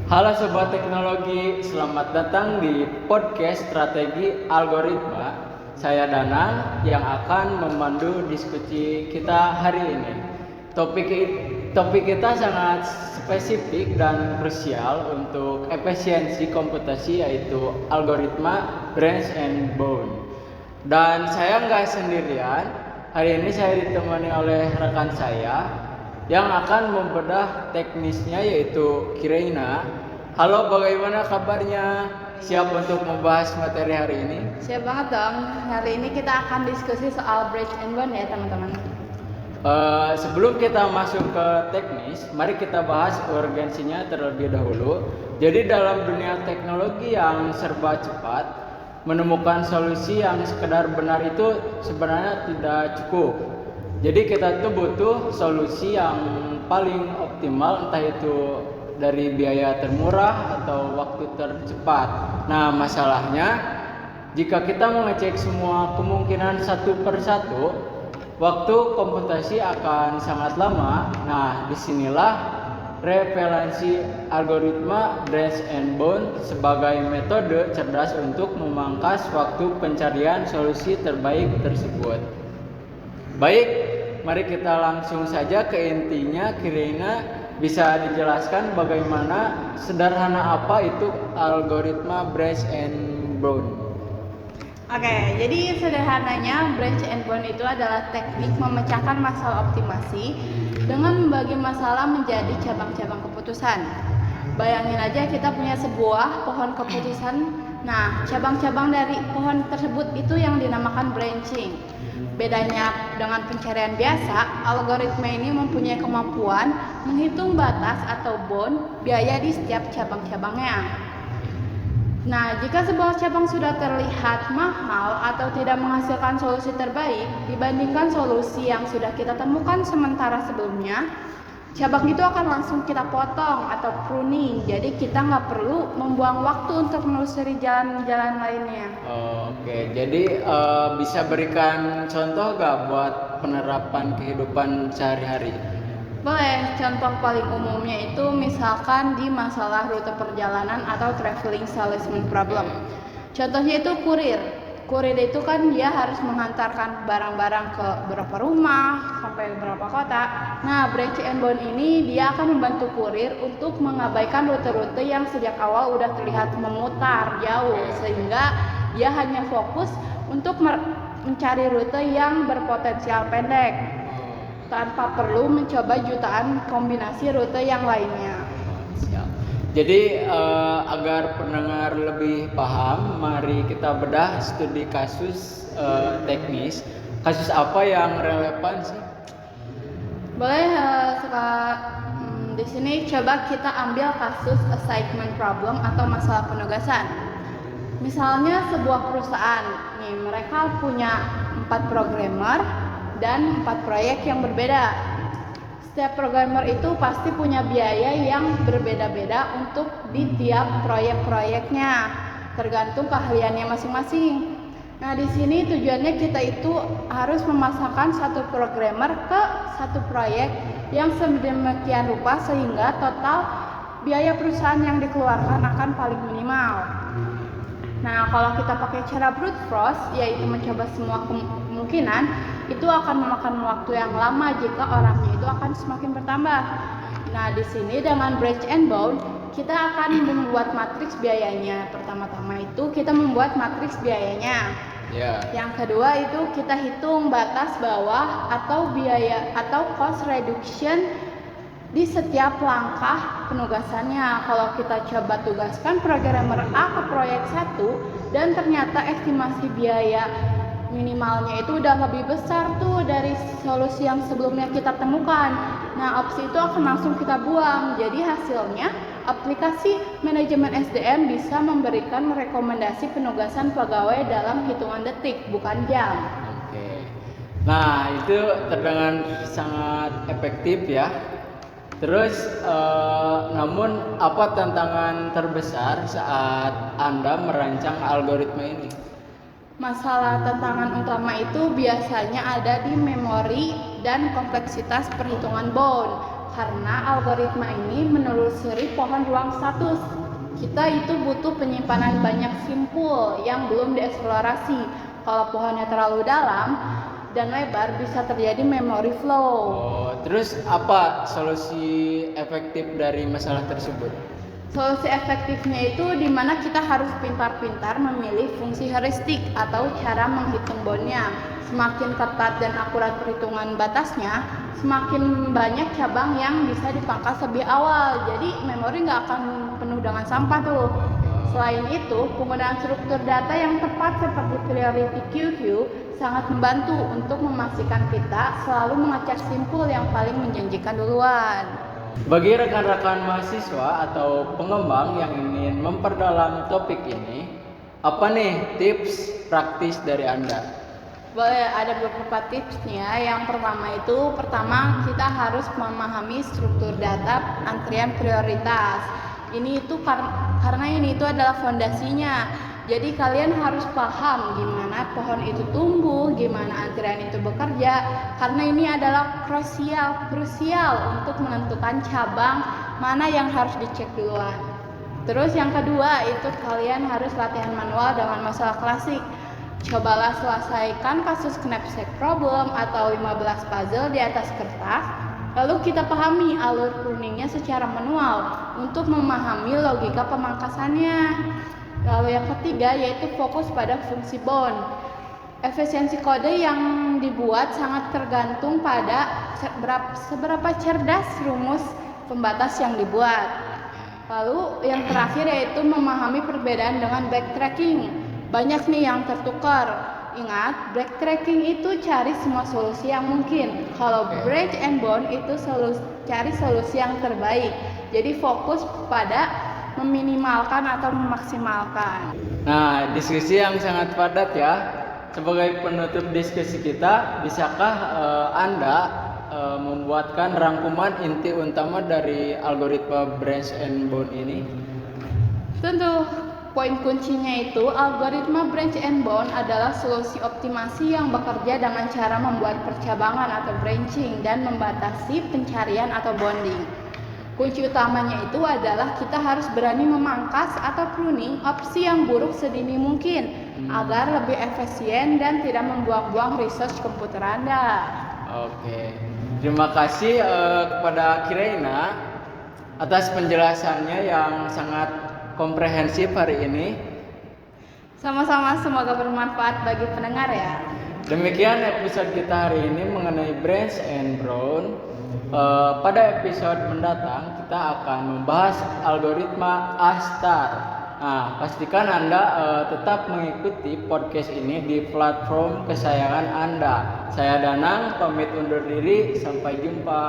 Halo Sobat Teknologi, selamat datang di podcast Strategi Algoritma. Saya Danang yang akan memandu diskusi kita hari ini. Topik kita sangat spesifik dan krusial untuk efisiensi komputasi, yaitu algoritma brains and bone. Dan saya nggak sendirian, hari ini saya ditemani oleh rekan saya yang akan membedah teknisnya, yaitu Kiraina. Halo, bagaimana kabarnya? Siap untuk membahas materi hari ini? Siap banget dong. Hari ini kita akan diskusi soal bridge and bond ya teman-teman. Sebelum kita masuk ke teknis, mari kita bahas urgensinya terlebih dahulu. Jadi dalam dunia teknologi yang serba cepat, menemukan solusi yang sekedar benar itu sebenarnya tidak cukup. Jadi kita tuh butuh solusi yang paling optimal, entah itu dari biaya termurah atau waktu tercepat. Nah, masalahnya jika kita mengecek semua kemungkinan satu per satu, waktu komputasi akan sangat lama. Nah, disinilah revelansi algoritma brains and bone sebagai metode cerdas untuk memangkas waktu pencarian solusi terbaik tersebut. Baik, mari kita langsung saja ke intinya. Kiraina, bisa dijelaskan bagaimana sederhana apa itu algoritma brains and bone? Oke, jadi sederhananya branch and bond itu adalah teknik memecahkan masalah optimasi dengan membagi masalah menjadi cabang-cabang keputusan. Bayangin aja kita punya sebuah pohon keputusan. Nah, cabang-cabang dari pohon tersebut itu yang dinamakan branching. Bedanya dengan pencarian biasa, algoritma ini mempunyai kemampuan menghitung batas atau bound biaya di setiap cabang-cabangnya. Nah, jika sebuah cabang sudah terlihat mahal atau tidak menghasilkan solusi terbaik dibandingkan solusi yang sudah kita temukan sementara sebelumnya, cabang itu akan langsung kita potong atau pruning. Jadi kita nggak perlu membuang waktu untuk menelusuri jalan-jalan lainnya. Oke, jadi bisa berikan contoh nggak buat penerapan kehidupan sehari-hari? Boleh, contoh paling umumnya itu misalkan di masalah rute perjalanan atau traveling salesman problem. Contohnya itu kurir. Kurir itu kan dia harus menghantarkan barang-barang ke beberapa rumah sampai beberapa kota. Nah, branch and bond ini dia akan membantu kurir untuk mengabaikan rute-rute yang sejak awal udah terlihat memutar jauh, sehingga dia hanya fokus untuk mencari rute yang berpotensial pendek tanpa perlu mencoba jutaan kombinasi rute yang lainnya. Siap. Jadi agar pendengar lebih paham, mari kita bedah studi kasus teknis. Kasus apa yang relevan sih? Boleh di sini coba kita ambil kasus assignment problem atau masalah penugasan. Misalnya sebuah perusahaan, nih mereka punya 4 programmer dan 4 proyek yang berbeda. Setiap programmer itu pasti punya biaya yang berbeda-beda untuk di tiap proyek-proyeknya, tergantung keahliannya masing-masing. Nah, di sini tujuannya kita itu harus memasangkan satu programmer ke satu proyek yang sedemikian rupa sehingga total biaya perusahaan yang dikeluarkan akan paling minimal. Nah, kalau kita pakai cara brute force, yaitu mencoba semua kemungkinan, itu akan memakan waktu yang lama jika orangnya itu akan semakin bertambah. Nah, di sini dengan branch and bond, kita akan membuat matriks biayanya. Pertama-tama itu kita membuat matriks biayanya. Yang kedua itu kita hitung batas bawah atau biaya atau cost reduction di setiap langkah penugasannya. Kalau kita coba tugaskan programmer A ke proyek 1 dan ternyata estimasi biaya minimalnya itu udah lebih besar tuh dari solusi yang sebelumnya kita temukan. Nah, opsi itu akan langsung kita buang. Jadi hasilnya aplikasi manajemen SDM bisa memberikan rekomendasi penugasan pegawai dalam hitungan detik, bukan jam. Oke. Nah, itu terdengar sangat efektif ya. Terus, namun apa tantangan terbesar saat Anda merancang algoritma ini? Masalah tantangan utama itu biasanya ada di memori dan kompleksitas perhitungan bound. karena algoritma ini menelusuri pohon ruang status. Kita itu butuh penyimpanan banyak simpul yang belum dieksplorasi. Kalau pohonnya terlalu dalam dan lebar bisa terjadi memory flow. Oh, terus apa solusi efektif dari masalah tersebut? Solusi efektifnya itu di mana kita harus pintar-pintar memilih fungsi heuristik atau cara menghitung boundnya. Semakin ketat dan akurat perhitungan batasnya, semakin banyak cabang yang bisa dipangkas lebih awal. Jadi memori nggak akan penuh dengan sampah tuh. Selain itu, penggunaan struktur data yang tepat seperti priority queue sangat membantu untuk memastikan kita selalu mengecek simpul yang paling menjanjikan duluan. Bagi rekan-rekan mahasiswa atau pengembang yang ingin memperdalam topik ini, apa nih tips praktis dari Anda? Boleh, ada beberapa tipsnya. Yang pertama kita harus memahami struktur data antrian prioritas. Ini itu karena ini itu adalah fondasinya. Jadi kalian harus paham gimana pohon itu tumbuh, gimana antrian itu bekerja, karena ini adalah krusial untuk menentukan cabang mana yang harus dicek duluan. Terus yang kedua itu kalian harus latihan manual dengan masalah klasik. Cobalah selesaikan kasus knapsack problem atau 15 puzzle di atas kertas. Lalu kita pahami alur pruningnya secara manual untuk memahami logika pemangkasannya. Lalu yang ketiga yaitu fokus pada fungsi bound. Efisiensi kode yang dibuat sangat tergantung pada seberapa cerdas rumus pembatas yang dibuat. Lalu yang terakhir yaitu memahami perbedaan dengan backtracking. Banyak nih yang tertukar. Ingat, backtracking itu cari semua solusi yang mungkin. Kalau break and bound itu cari solusi yang terbaik. Jadi fokus pada meminimalkan atau memaksimalkan. Nah, diskusi yang sangat padat ya. Sebagai penutup diskusi kita, bisakah Anda membuatkan rangkuman inti utama dari algoritma branch and bound ini? Tentu. Poin kuncinya itu, algoritma branch and bound adalah solusi optimasi yang bekerja dengan cara membuat percabangan atau branching dan membatasi pencarian atau bounding. Kunci utamanya itu adalah kita harus berani memangkas atau pruning opsi yang buruk sedini mungkin agar lebih efisien dan tidak membuang-buang resource komputer Anda. Oke, terima kasih kepada Kiraina atas penjelasannya yang sangat komprehensif hari ini. Sama-sama, semoga bermanfaat bagi pendengar ya. Demikian episode kita hari ini mengenai branch and bound. Pada episode mendatang kita akan membahas algoritma A*. Nah, pastikan Anda tetap mengikuti podcast ini di platform kesayangan Anda. Saya Danang pamit undur diri, sampai jumpa.